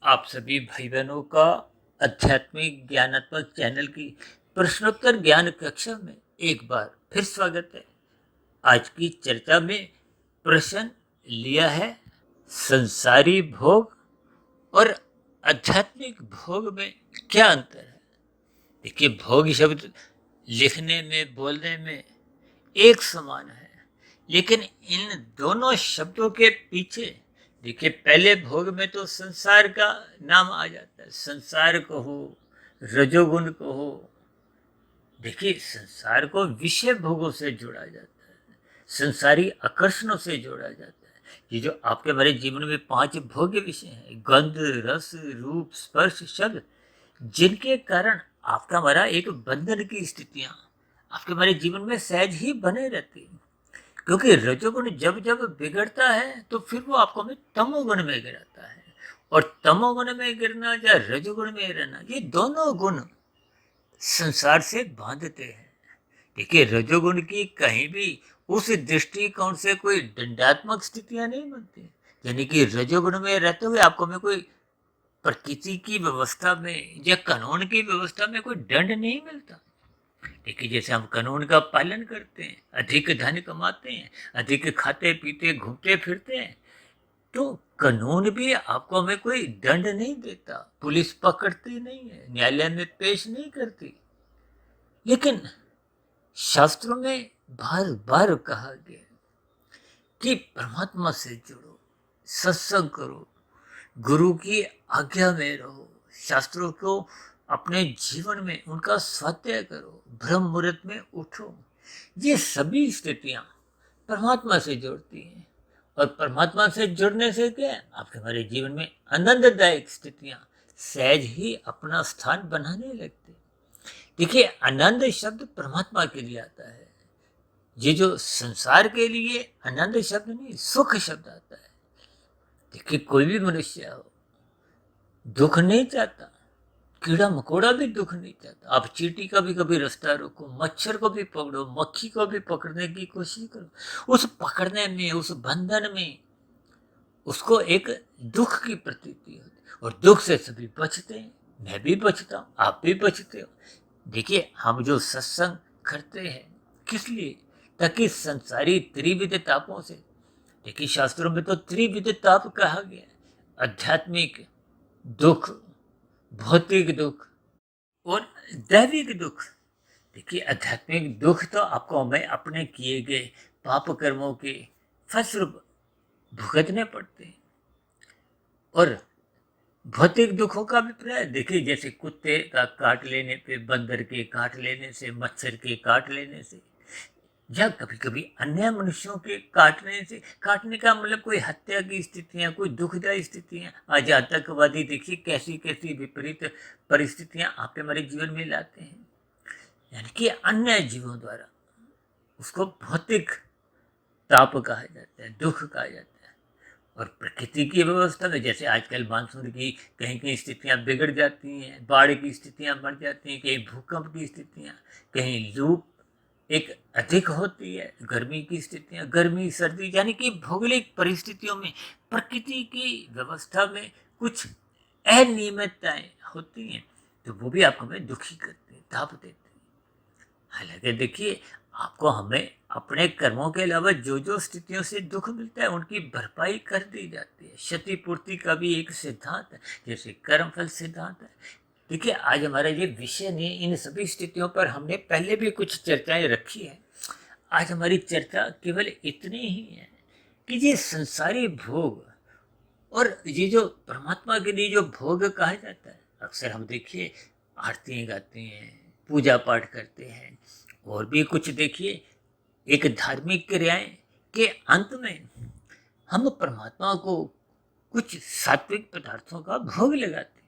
आप सभी भाई बहनों का आध्यात्मिक ज्ञानात्मक चैनल की प्रश्नोत्तर ज्ञान कक्षा में एक बार फिर स्वागत है। आज की चर्चा में प्रश्न लिया है संसारी भोग और आध्यात्मिक भोग में क्या अंतर है। देखिए, भोग शब्द लिखने में बोलने में एक समान है, लेकिन इन दोनों शब्दों के पीछे देखिए, पहले भोग में तो संसार का नाम आ जाता है। संसार कहो, रजोगुण कहो, देखिए संसार को विषय भोगों से जोड़ा जाता है, संसारी आकर्षणों से जोड़ा जाता है। ये जो आपके हमारे जीवन में 5 भोग्य विषय हैं, गंध, रस, रूप, स्पर्श, शब्द, जिनके कारण आपका हमारा एक बंधन की स्थितियां आपके हमारे जीवन में सहज ही बने रहती हैं। क्योंकि रजोगुण जब जब बिगड़ता है तो फिर वो आपको हमें तमोगुण में गिराता है, और तमोगुण में गिरना या रजोगुण में रहना, ये दोनों गुण संसार से बांधते हैं। देखिए, रजोगुण की कहीं भी उस दृष्टिकोण से कोई दंडात्मक स्थितियां नहीं बनती, यानी कि रजोगुण में रहते हुए आपको में कोई प्रकृति की व्यवस्था में या कानून की व्यवस्था में कोई दंड नहीं मिलता। देखिए, जैसे हम कानून का पालन करते हैं, अधिक धन कमाते हैं, अधिक खाते पीते घूमते फिरते हैं, तो कानून भी आपको हमें कोई दंड नहीं देता, पुलिस पकड़ती नहीं है, न्यायालय में पेश नहीं करती। लेकिन शास्त्रों में बार बार कहा गया कि परमात्मा से जुड़ो, सत्संग करो, गुरु की आज्ञा में रहो, शास्त्रों को अपने जीवन में उनका स्वाध्याय करो, ब्रह्म मुहूर्त में उठो। ये सभी स्थितियां परमात्मा से जोड़ती हैं, और परमात्मा से जुड़ने से क्या है, आपके हमारे जीवन में आनंददायक स्थितियां सहज ही अपना स्थान बनाने लगते हैं। देखिए, आनंद शब्द परमात्मा के लिए आता है। ये जो संसार के लिए आनंद शब्द नहीं, सुख शब्द आता है। देखिए, कोई भी मनुष्य हो, दुख नहीं चाहता, कीड़ा मकोड़ा भी दुख नहीं चाहता। आप चींटी का भी कभी रास्ता रोको, मच्छर को भी पकड़ो, मक्खी को भी पकड़ने की कोशिश करो, उस पकड़ने में, उस बंधन में उसको एक दुख की प्रतीति होती है, और दुख से सभी बचते हैं। मैं भी बचता हूँ, आप भी बचते हो। देखिए, हम जो सत्संग करते हैं किस लिए, ताकि संसारी त्रिविध तापों से, देखिए शास्त्रों में तो त्रिविध ताप कहा गया है, आध्यात्मिक दुख, भौतिक दुख और दैविक दुख। देखिए, आध्यात्मिक दुख तो आपको हमें अपने किए गए पाप कर्मों के फलस्वरूप भुगतने पड़ते हैं। और भौतिक दुखों का अभिप्राय देखिए, जैसे कुत्ते का काट लेने पे, बंदर के काट लेने से, मच्छर के काट लेने से, या कभी कभी अन्य मनुष्यों के काटने से, काटने का मतलब कोई हत्या की स्थितियां, कोई दुखदायी स्थितियां, आज आतंकवादी देखिए कैसी कैसी विपरीत परिस्थितियां आपके हमारे जीवन में लाते हैं। यानी कि अन्य जीवों द्वारा उसको भौतिक ताप कहा जाता है, दुख कहा जाता है। और प्रकृति की व्यवस्था में, जैसे आजकल मानसून की कहीं कहीं स्थितियां बिगड़ जाती हैं, बाढ़ की स्थितियां बढ़ जाती हैं, कहीं भूकंप की स्थितियां, कहीं लू एक अधिक होती है, गर्मी की स्थितियां, गर्मी सर्दी, यानी कि भौगोलिक परिस्थितियों में, प्रकृति की व्यवस्था में कुछ अनियमितताएं होती हैं, तो वो भी आपको हमें दुखी करते हैं, ताप देते हैं। हालांकि देखिए, आपको हमें अपने कर्मों के अलावा जो जो स्थितियों से दुख मिलता है उनकी भरपाई कर दी जाती है। क्षतिपूर्ति का भी एक सिद्धांत है, जैसे कर्मफल सिद्धांत है। देखिए, आज हमारा ये विषय नहीं, इन सभी स्थितियों पर हमने पहले भी कुछ चर्चाएं रखी है। आज हमारी चर्चा केवल इतनी ही है कि ये संसारी भोग और ये जो परमात्मा के लिए जो भोग कहा जाता है, अक्सर हम देखिए आरतियाँ गाते हैं, पूजा पाठ करते हैं, और भी कुछ देखिए, एक धार्मिक क्रियाएं के अंत में हम परमात्मा को कुछ सात्विक पदार्थों का भोग लगाते हैं।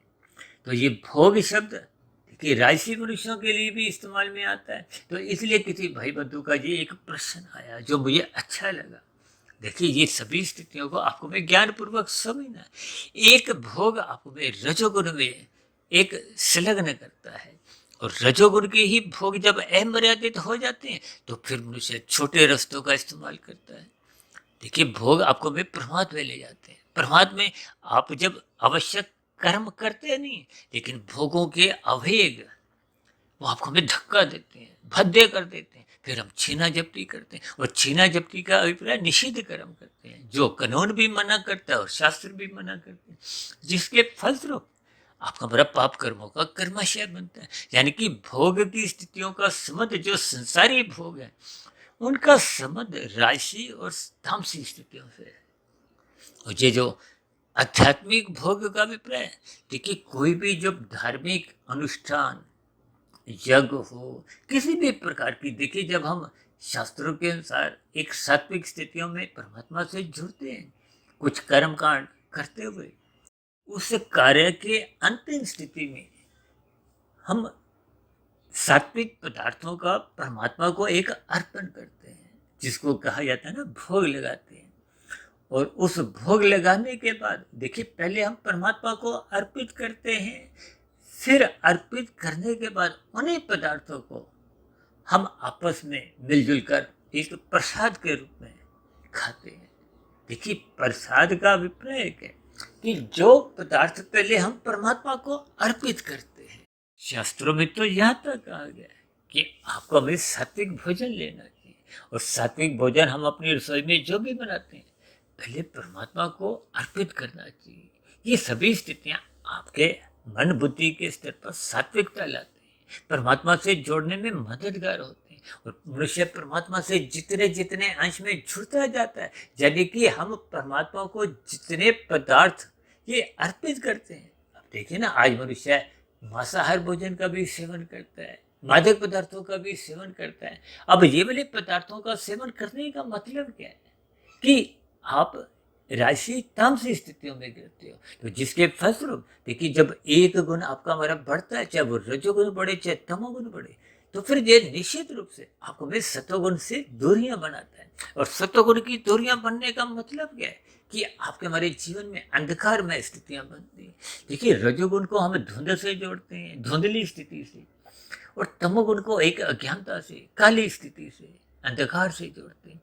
तो ये भोग शब्द देखिए राजसी मनुष्यों के लिए भी इस्तेमाल में आता है। तो इसलिए किसी भाई बंधु का ये एक प्रश्न आया जो मुझे अच्छा लगा। देखिए, ये सभी स्थितियों को आपको में ज्ञान पूर्वक समझना है। एक भोग आपको में रजोगुण में एक संलग्न करता है, और रजोगुण के ही भोग जब अमर्यादित हो जाते हैं तो फिर मनुष्य छोटे रास्तों का इस्तेमाल करता है। देखिए, भोग आपको में प्रमाद में ले जाते हैं। प्रमाद में आप जब आवश्यक कर्म करते नहीं, लेकिन भोगों के आवेग वो आपको हमें धक्का देते हैं, भद्दे कर देते हैं। फिर हम छीना झपटी करते हैं, और छीना झपटी का अभिप्राय निषिद्ध कर्म करते हैं, जो कानून भी मना करता है और शास्त्र भी मना करते हैं, जिसके फलस्वरूप आपका बड़ा पाप कर्मों का कर्माशय बनता है। यानी कि भोग की स्थितियों का संबंध जो संसारी भोग है, उनका संबंध राशि और तामसी स्थितियों से है। और ये जो आध्यात्मिक भोग का अभिप्राय है, देखिए कोई भी जब धार्मिक अनुष्ठान, यज्ञ हो, किसी भी प्रकार की, देखिए जब हम शास्त्रों के अनुसार एक सात्विक स्थितियों में परमात्मा से जुड़ते हैं, कुछ कर्म कांड करते हुए, उस कार्य के अंतिम स्थिति में हम सात्विक पदार्थों का परमात्मा को एक अर्पण करते हैं, जिसको कहा जाता है ना भोग लगाते हैं। और उस भोग लगाने के बाद देखिए पहले हम परमात्मा को अर्पित करते हैं, फिर अर्पित करने के बाद उन्हीं पदार्थों को हम आपस में मिलजुल कर एक प्रसाद के रूप में खाते हैं। देखिए प्रसाद का अभिप्राय है कि जो पदार्थ पहले हम परमात्मा को अर्पित करते हैं। शास्त्रों में तो यहाँ तक कहा गया है कि आपको हमें सात्विक भोजन लेना चाहिए, और सात्विक भोजन हम अपनी रसोई में जो भी बनाते हैं पहले परमात्मा को अर्पित करना चाहिए। ये सभी स्थितियाँ आपके मन बुद्धि के स्तर पर सात्विकता लाते हैं, परमात्मा से जोड़ने में मददगार होते हैं, और मनुष्य परमात्मा से जितने जितने अंश में जुड़ता जाता है, यानी कि हम परमात्मा को जितने पदार्थ ये अर्पित करते हैं। अब देखिए ना, आज मनुष्य मांसाहार भोजन का भी सेवन करता है, मादक पदार्थों का भी सेवन करता है। अब ये वाले पदार्थों का सेवन करने का मतलब क्या है कि आप राशि तामसी स्थितियों में गिरते हो, तो जिसके फलस्वरूप देखिए जब एक गुण आपका हमारा बढ़ता है, चाहे वो रजोगुण बढ़े चाहे तमोगुण बढ़े, तो फिर ये निश्चित रूप से आपको में सतोगुण से दूरियां बनाता है। और सतोगुण की दूरियां बनने का मतलब क्या है कि आपके हमारे जीवन में अंधकार में स्थितियां बनती हैं। देखिए रजोगुण को हम धुंध से जोड़ते हैं, धुंधली स्थिति से, और तमोगुण को एक अज्ञानता से, काली स्थिति से, अंधकार से जोड़ते हैं,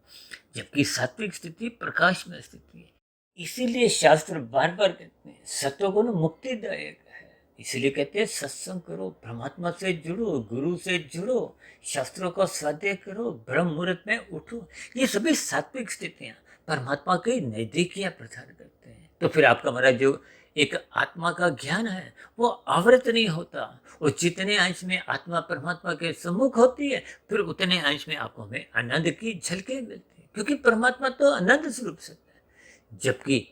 जबकि सात्विक स्थिति प्रकाश में स्थिति है। इसीलिए शास्त्र बार बार कहते हैं सत्वगुण मुक्तिदायक है। इसलिए कहते हैं सत्संग करो, परमात्मा से जुड़ो, गुरु से जुड़ो, शास्त्रों का स्वाध्याय करो, ब्रह्म मुहूर्त में उठो। ये सभी सात्विक स्थितियां परमात्मा के नजदीकियां प्रदान करते हैं। तो फिर आपका हमारा जो एक आत्मा का ज्ञान है वो आवृत नहीं होता, और जितने अंश में आत्मा परमात्मा के सम्मुख होती है, फिर उतने अंश में आपको हमें आनंद की झलकें मिलती है, क्योंकि परमात्मा तो आनंद स्वरूप से है। जबकि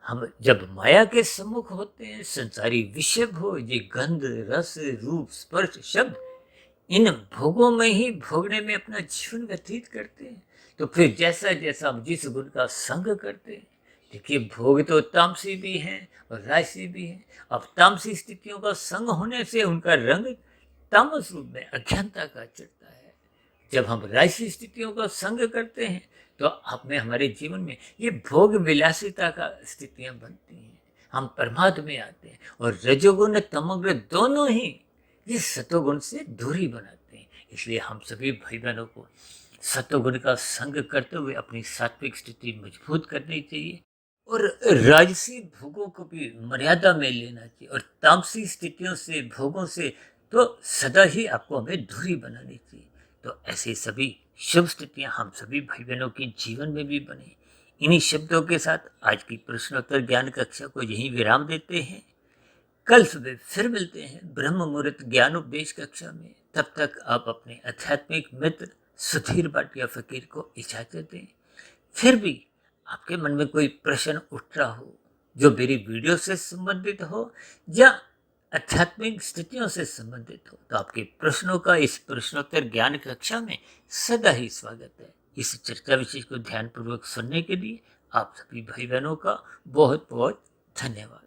हम जब माया के सम्मुख होते हैं, संसारी विषय भोग, ये गंध, रस, रूप, स्पर्श, शब्द, इन भोगों में ही भोगने में अपना जीवन व्यतीत करते हैं, तो फिर जैसा जैसा हम जिस गुण का संग करते हैं, देखिए भोग तो तामसी भी हैं और राशि भी हैं। अब तामसी स्थितियों का संग होने से उनका रंग तामस रूप में अज्ञानता का चढ़ता है। जब हम राशि स्थितियों का संग करते हैं तो आप में हमारे जीवन में ये भोग विलासिता का स्थितियां बनती हैं, हम परमात्मा में आते हैं, और रजोगुण तमोगुण दोनों ही ये सतोगुण से दूरी बनाते हैं। इसलिए हम सभी भाई बहनों को सतोगुण का संग करते हुए अपनी सात्विक स्थिति मजबूत करनी चाहिए, और राजसी भोगों को भी मर्यादा में लेना चाहिए, और तामसी स्थितियों से, भोगों से तो सदा ही आपको हमें दूरी बनानी चाहिए। तो ऐसे सभी शुभ स्थितियां हम सभी भाई बहनों के जीवन में भी बने। इन्हीं शब्दों के साथ आज की प्रश्नोत्तर ज्ञान कक्षा को यहीं विराम देते हैं। कल सुबह फिर मिलते हैं ब्रह्म मुहूर्त ज्ञान उपदेश कक्षा में। तब तक आप अपने आध्यात्मिक मित्र सुधीर भाटिया फकीर को इजाजत दें। फिर भी आपके मन में कोई प्रश्न उठ रहा हो जो मेरी वीडियो से संबंधित हो या आध्यात्मिक स्थितियों से संबंधित हो, तो आपके प्रश्नों का इस प्रश्नोत्तर ज्ञान कक्षा में सदा ही स्वागत है। इस चर्चा विषय को ध्यानपूर्वक सुनने के लिए आप सभी भाई बहनों का बहुत बहुत धन्यवाद।